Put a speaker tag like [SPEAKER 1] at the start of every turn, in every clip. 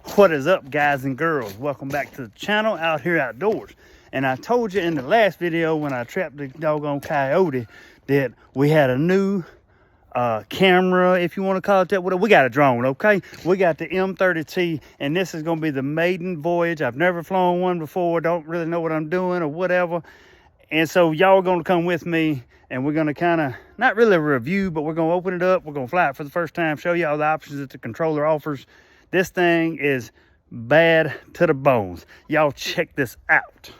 [SPEAKER 1] What is up, guys and girls? Welcome back to the channel, Out Here Outdoors. And I told you in the last video when I trapped the doggone coyote that we had a new camera, if you want to call it that. We got a drone, okay? We got the M30T, and this is going to be the maiden voyage. I've never flown one before, don't really know what I'm doing or whatever. And so y'all are going to come with me, and we're going to kind of, not really a review, but we're going to open it up. We're going to fly it for the first time, show you all the options that the controller offers. This thing is bad to the bones. Y'all check this out.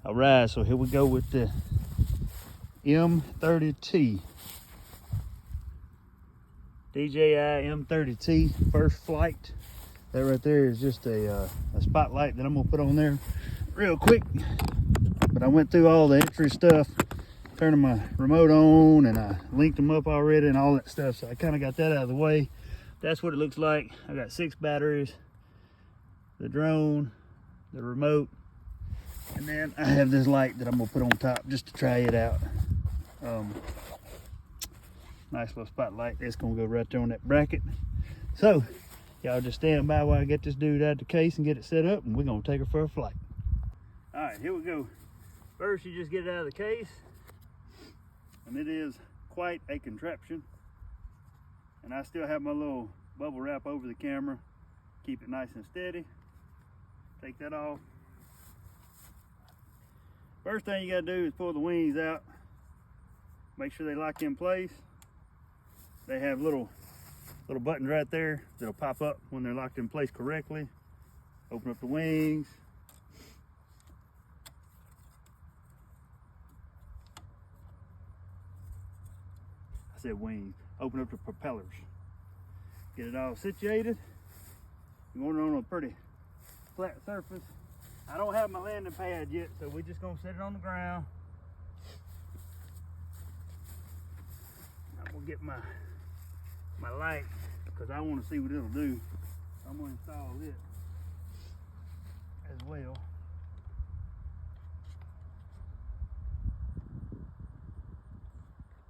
[SPEAKER 1] All right, so here we go with the M30T. DJI M30T, first flight. That right there is just a spotlight that I'm gonna put on there real quick. But I went through all the entry stuff, turning my remote on, and I linked them up already and all that stuff. So I kind of got that out of the way. That's what it looks like. I got 6 batteries, the drone, the remote, and then I have this light that I'm gonna put on top just to try it out. Nice little spotlight. It's gonna go right there on that bracket. So y'all just stand by while I get this dude out of the case and get it set up, and we're gonna take her for a flight. All right, here we go. First, you just get it out of the case, and it is quite a contraption. And I still have my little bubble wrap over the camera, keep it nice and steady. Take that off. First thing you gotta do is pull the wings out. Make sure they lock in place. They have little buttons right there that'll pop up when they're locked in place correctly. Open up the wings. I said wings. Open up the propellers. Get it all situated. I'm going on a pretty flat surface. I don't have my landing pad yet, so we're just gonna set it on the ground. I'm gonna get my light because I want to see what it'll do. I'm gonna install it as well.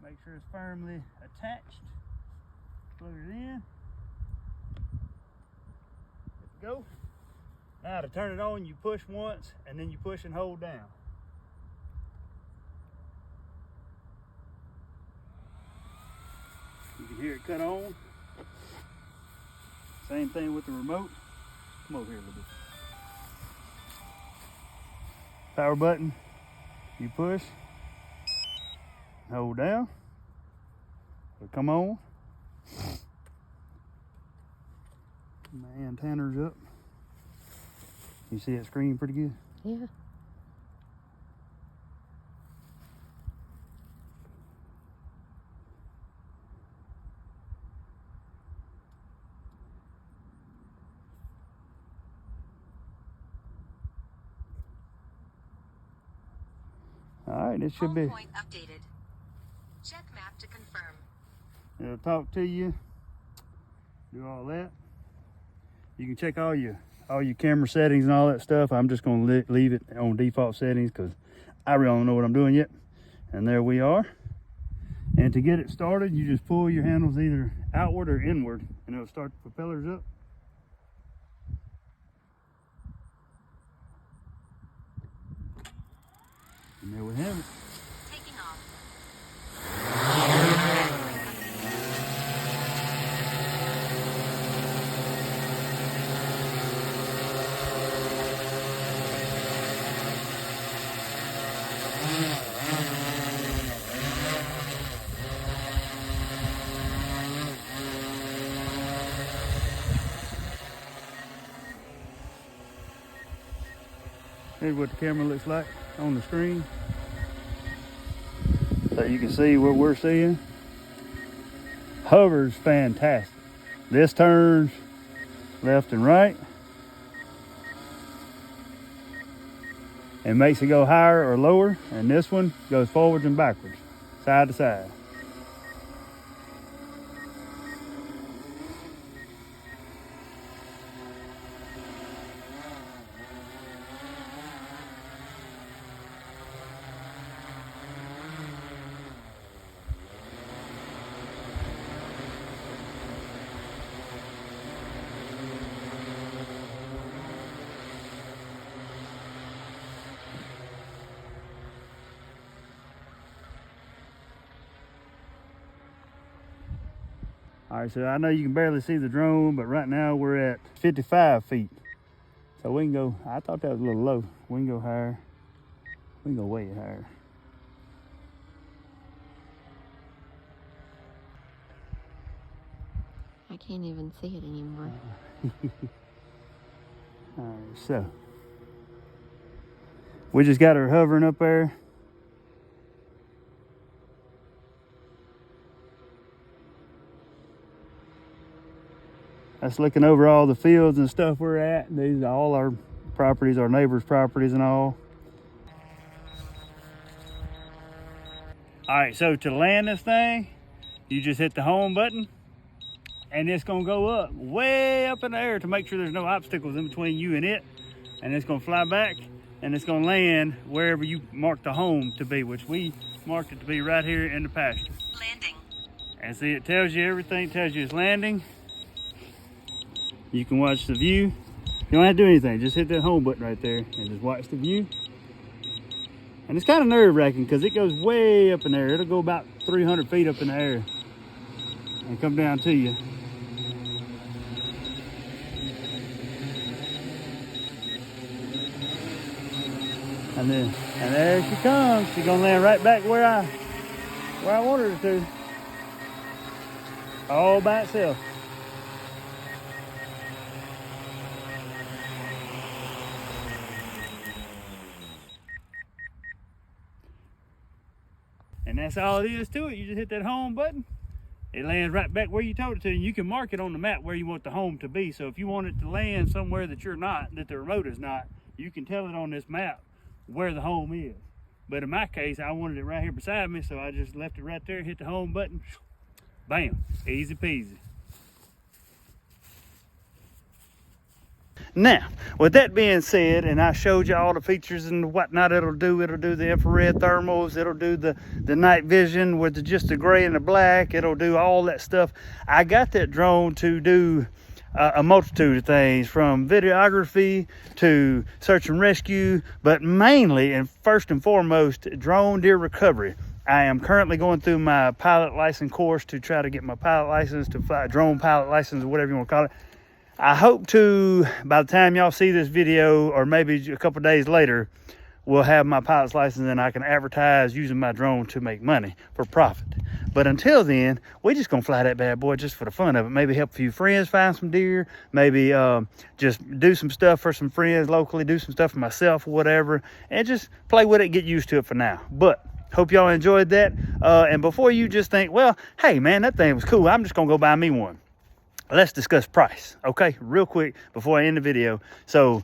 [SPEAKER 1] Make sure it's firmly attached. Plug it in. Let's go. Now to turn it on, you push once and then you push and hold down. You can hear it cut on. Same thing with the remote. Come over here a little bit. Power button, you push, hold down, it'll come on. My antenna's up. You see that screen pretty good?
[SPEAKER 2] Yeah.
[SPEAKER 1] All right, it should be.
[SPEAKER 2] Point updated. Check map to confirm.
[SPEAKER 1] It'll talk to you, do all that. You can check all your camera settings and all that stuff. I'm just gonna leave it on default settings because I really don't know what I'm doing yet. And there we are. And to get it started, you just pull your handles either outward or inward, and it'll start the propellers up. And there we have it.
[SPEAKER 2] Taking off.
[SPEAKER 1] Here's what the camera looks like on the screen. So you can see what we're seeing. Hover's fantastic. This turns left and right. And makes it go higher or lower. And this one goes forwards and backwards, side to side. All right, so I know you can barely see the drone, but right now we're at 55 feet. So we can go, I thought that was a little low. We can go higher. We can go way higher.
[SPEAKER 3] I can't even see it anymore.
[SPEAKER 1] All right, so we just got her hovering up there. That's looking over all the fields and stuff we're at. These are all our properties, our neighbors' properties and all. All right, so to land this thing, you just hit the home button and it's gonna go up, way up in the air to make sure there's no obstacles in between you and it. And it's gonna fly back and it's gonna land wherever you marked the home to be, which we marked it to be right here in the pasture.
[SPEAKER 2] Landing.
[SPEAKER 1] And see, it tells you everything, it tells you it's landing. You can watch the view. You don't have to do anything. Just hit that home button right there and just watch the view. And it's kind of nerve-wracking because it goes way up in there. It'll go about 300 feet up in the air and come down to you. And there she comes. She's gonna land right back where I wanted her to. All by itself. And that's all it is to it. You just hit that home button. It lands right back where you told it to. And you can mark it on the map where you want the home to be. So if you want it to land somewhere that you're not, that the remote is not, you can tell it on this map where the home is. But in my case, I wanted it right here beside me, so I just left it right there, hit the home button, bam, easy peasy. Now, with that being said, and I showed you all the features and whatnot it'll do the infrared thermals, it'll do the night vision with just the gray and the black, it'll do all that stuff. I got that drone to do a multitude of things, from videography to search and rescue, but mainly and first and foremost, drone deer recovery. I am currently going through my pilot license course to try to get my pilot license, to fly drone pilot license, whatever you want to call it. I hope to, by the time y'all see this video, or maybe a couple days later, we'll have my pilot's license and I can advertise using my drone to make money for profit. But until then, we're just gonna fly that bad boy just for the fun of it. Maybe help a few friends find some deer, maybe just do some stuff for some friends locally, do some stuff for myself or whatever, and just play with it and get used to it for now. But hope y'all enjoyed that. And before you just think, well, hey man, that thing was cool, I'm just gonna go buy me one. Let's discuss price, okay? Real quick before I end the video. So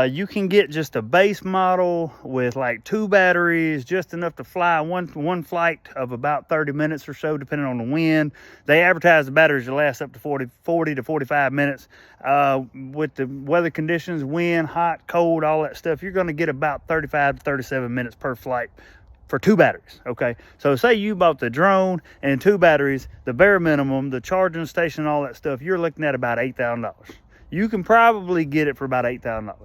[SPEAKER 1] you can get just a base model with like 2 batteries, just enough to fly one flight of about 30 minutes or so, depending on the wind. They advertise the batteries will last up to 40 to 45 minutes. With the weather conditions, wind, hot, cold, all that stuff, you're gonna get about 35 to 37 minutes per flight for 2 batteries, okay? So say you bought the drone and 2 batteries, the bare minimum, the charging station, all that stuff, you're looking at about $8,000. You can probably get it for about $8,000.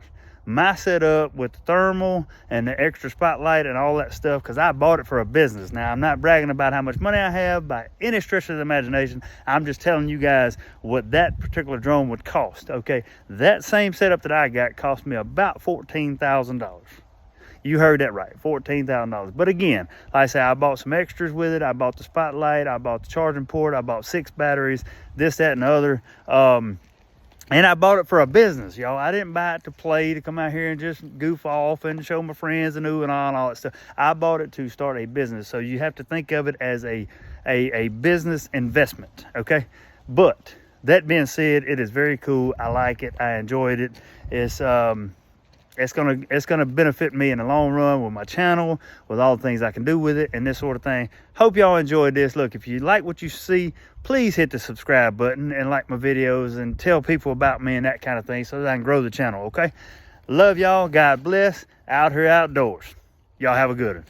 [SPEAKER 1] My setup with the thermal and the extra spotlight and all that stuff, because I bought it for a business. Now, I'm not bragging about how much money I have by any stretch of the imagination. I'm just telling you guys what that particular drone would cost, okay? That same setup that I got cost me about $14,000. You heard that right, $14,000. But again, like I say, I bought some extras with it. I bought the spotlight, I bought the charging port, I bought 6 batteries, this, that, and the other. And I bought it for a business, y'all. I didn't buy it to play, to come out here and just goof off and show my friends and ooh and ah and all that stuff. I bought it to start a business. So you have to think of it as a business investment, okay? But that being said, it is very cool. I like it. I enjoyed it. It's gonna benefit me in the long run with my channel, with all the things I can do with it and this sort of thing. Hope y'all enjoyed this. Look, if you like what you see, please hit the subscribe button and like my videos and tell people about me and that kind of thing so that I can grow the channel, okay? Love y'all. God bless. Out here outdoors. Y'all have a good one.